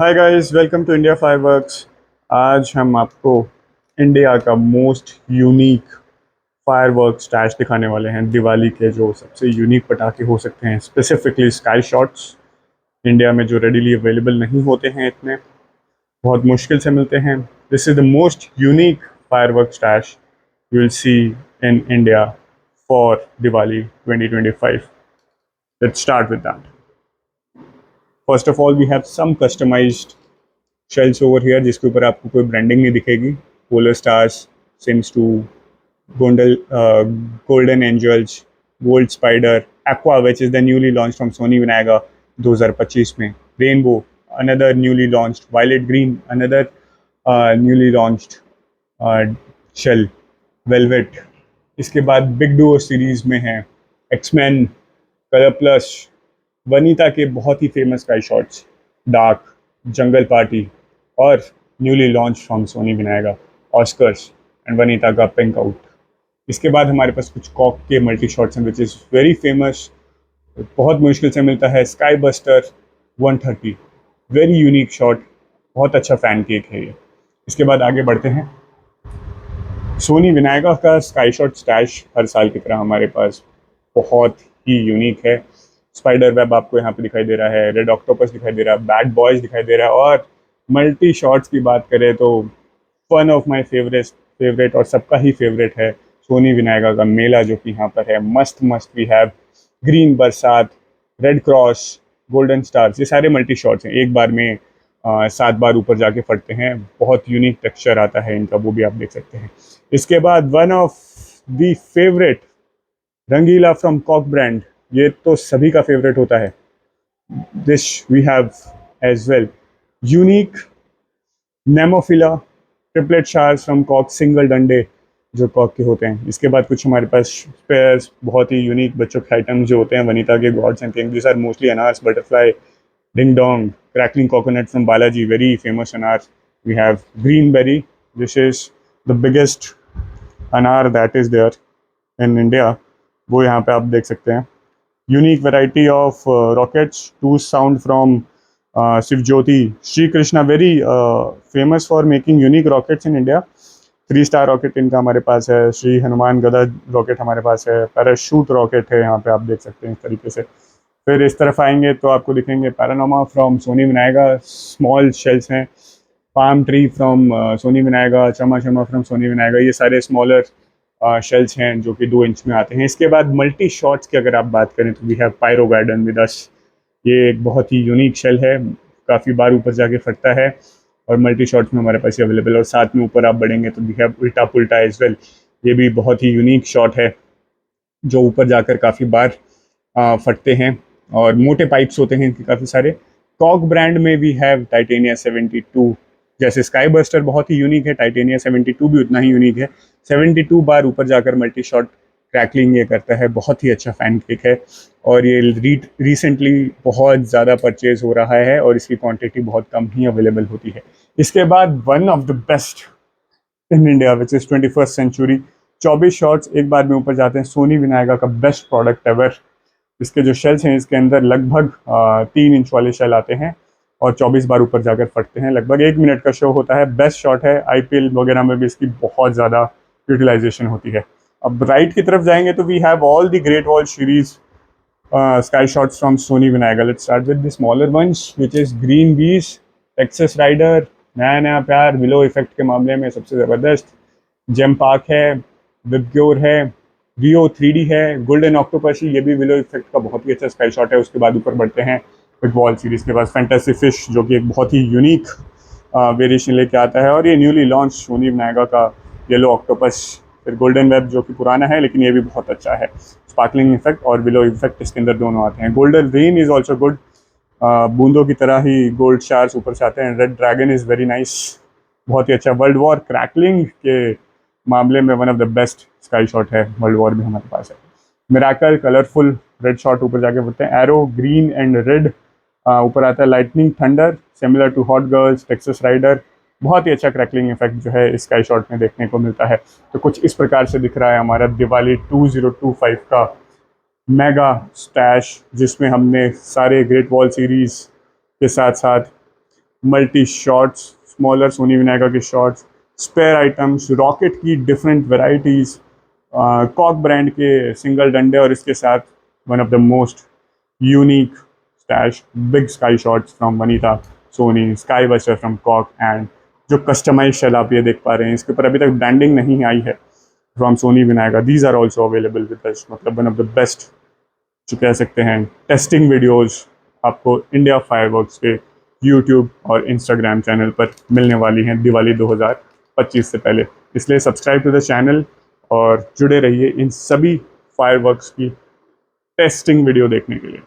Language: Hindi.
Hi guys, welcome to India Fireworks. आज हम आपको इंडिया का मोस्ट यूनिक फायरवर्क स्टैश दिखाने वाले हैं। दिवाली के जो सबसे यूनिक पटाखे हो सकते हैं, स्पेसिफिकली स्काई शॉट्स, इंडिया में जो रेडीली अवेलेबल नहीं होते हैं, इतने बहुत मुश्किल से मिलते हैं। This is the most unique firework stash you will see in India for Diwali 2025। Let's start with that. First of all we have some customized shells over here, जिसके ऊपर आपको कोई ब्रांडिंग नहीं दिखेगी। Polar stars, sims two, golden golden angels, gold spider, aqua which is the newly launch from Sony Vinayaga 2025 में, rainbow another newly launched, violet green another newly launched shell, velvet. इसके बाद बिग डुओ सीरीज में है एक्समैन, कलर प्लस, वनीता के बहुत ही famous sky shots, dark, jungle party और newly launch from Sony Vinayaga, Oscars and Vanitha का पिंक आउट। इसके बाद हमारे पास कुछ कॉक के मल्टी शॉट्स हैं विच इज़ वेरी फेमस, बहुत मुश्किल से मिलता है, sky buster 130, very unique shot, बहुत अच्छा फैन केक है ये। इसके बाद आगे बढ़ते हैं। सोनी विनायका का स्काई शॉट स्टैश हर साल की तरह हमारे पास बहुत ही यूनिक है। स्पाइडर वेब आपको यहाँ पे दिखाई दे रहा है, रेड ऑक्टोपस दिखाई दे रहा है, बैड बॉयज दिखाई दे रहा है, और मल्टी शॉट्स की बात करें तो वन ऑफ माय फेवरेट और सबका ही फेवरेट है सोनी विनायका का मेला, जो कि यहाँ पर है। मस्त मस्त वी हैव ग्रीन बरसात, रेड क्रॉस, गोल्डन स्टार्स, ये सारे मल्टी शॉट्स हैं, एक बार में 7 बार ऊपर जाके फटते हैं। बहुत यूनिक टेक्सचर आता है इनका, वो भी आप देख सकते हैं। इसके बाद one of the favourite Rangeela from cock brand, ये तो सभी का फेवरेट होता है। This we have as well unique nemophila triplet shots from cock, single डंडे जो कॉक के होते हैं। इसके बाद कुछ हमारे पास स्पेयर्स, बहुत ही यूनिक बच्चों के आइटम्स जो होते हैं, वनीता के gods and king, this are mostly अनार्स, butterfly, ding dong, crackling coconut from Balaji, very famous anar. We have greenberry, this is the biggest anar that is there in India, वो यहाँ पे आप देख सकते हैं। Unique variety of rockets, two sound from Shiv Jyoti, Shri Krishna, very famous for making unique rockets in India. 3 star rocket इनका हमारे पास है, श्री हनुमान गदा रॉकेट हमारे पास है, पैराशूट रॉकेट है, यहाँ पे आप देख सकते हैं इस तरीके से। फिर इस तरफ आएंगे तो आपको दिखेंगे panorama from Soni Vinayaka, small shells हैं, palm tree from Soni Vinayaka, Chama Chama from Soni Vinayaka, ये सारे स्मॉलर शेल्स हैं जो कि 2 इंच में आते हैं। इसके बाद मल्टी शॉट्स की अगर आप बात करें तो we have pyro garden with us, ये एक बहुत ही यूनिक शेल है, काफ़ी बार ऊपर जाके फटता है और मल्टी शॉट्स में हमारे पास ये अवेलेबल है। और साथ में ऊपर आप बढ़ेंगे तो वी हैव उल्टा पुल्टा एज वेल, ये भी बहुत ही यूनिक शॉट है जो ऊपर जाकर काफ़ी बार फटते हैं और मोटे पाइप्स होते हैं इनके काफ़ी सारे। कॉक ब्रांड में भी हैव टाइटेनिया 72, जैसे स्काई बस्टर बहुत ही यूनिक है, टाइटेनिया 72 भी उतना ही यूनिक है। 72 बार ऊपर जाकर मल्टी शॉट क्रैकलिंग ये करता है, बहुत ही अच्छा फैन केक है और ये रिसेंटली बहुत ज़्यादा परचेज हो रहा है और इसकी क्वांटिटी बहुत कम ही अवेलेबल होती है। इसके बाद one of the best in India which is 21st century, 24 shots एक बार में ऊपर जाते हैं, सोनी विनायका का बेस्ट प्रोडक्ट एवर। इसके जो शेल्स हैं इसके अंदर लगभग 3 इंच वाले शेल आते हैं और 24 बार ऊपर जाकर फटते हैं। लगभग 1 मिनट का शो होता है, बेस्ट शॉट है, आईपीएल वगैरह में भी इसकी बहुत ज़्यादा यूटिलाइजेशन होती है। अब राइट की तरफ जाएंगे तो we have all the Great Wall series sky shots from Soni Vinayaka. Let's start with the smaller ones which is green bees, Texas rider, नया नया प्यार, विलो इफेक्ट के मामले में सबसे ज़बरदस्त, जेम पार्क है, विबग्योर है, रियो 3D है, गोल्डन ऑक्टोपस, ये भी विलो इफेक्ट का बहुत ही अच्छा स्काई शॉट है। उसके बाद ऊपर बढ़ते हैं फुटबॉल सीरीज़ के पास, फैंटेसी फिश जो कि एक बहुत ही यूनिक वेरिएशन लेके आता है, और ये न्यूली लॉन्च सोनी विनायका का येलो ऑक्टोपस। फिर गोल्डन वेब जो कि पुराना है लेकिन ये भी बहुत अच्छा है, स्पार्कलिंग इफेक्ट और विलो इफेक्ट इसके अंदर दोनों आते हैं। Golden rain is also good, बूंदों की तरह ही गोल्ड शार्स ऊपर से आते हैं। Red dragon is very nice, बहुत ही अच्छा। वर्ल्ड वॉर क्रैकलिंग के मामले में one of the best sky shot है वर्ल्ड वॉर भी हमारे पास है। मिराकल कलरफुल रेड शॉट ऊपर जाके बढ़ते हैं, एरो ग्रीन एंड रेड ऊपर आता है, lightning thunder similar to hot girls, Texas rider, बहुत ही अच्छा क्रैकलिंग इफेक्ट जो है इस स्काई शॉट में देखने को मिलता है। तो कुछ इस प्रकार से दिख रहा है हमारा दिवाली 2025 का मेगा स्टैश, जिसमें हमने सारे ग्रेट वॉल सीरीज़ के साथ साथ multi shots, smaller Sony Vinayaka के शॉट्स, स्पेयर आइटम्स, रॉकेट की डिफरेंट वेराइटीज़, कॉक ब्रांड के सिंगल डंडे और इसके साथ one of the most unique stash big sky shots from Vanitha Sony, sky buster from Cock, and जो कस्टमाइज शेल आप ये देख पा रहे हैं इसके ऊपर अभी तक ब्रांडिंग नहीं आई है from Soni Vinayaka. These are also available with us, मतलब वन ऑफ द बेस्ट जो कह सकते हैं टेस्टिंग वीडियोस आपको इंडिया फायरवर्क्स के यूट्यूब और इंस्टाग्राम चैनल पर मिलने वाली हैं दिवाली 2025 से पहले। इसलिए सब्सक्राइब टू द चैनल और जुड़े रहिए इन सभी फायरवर्क्स की टेस्टिंग वीडियो देखने के लिए।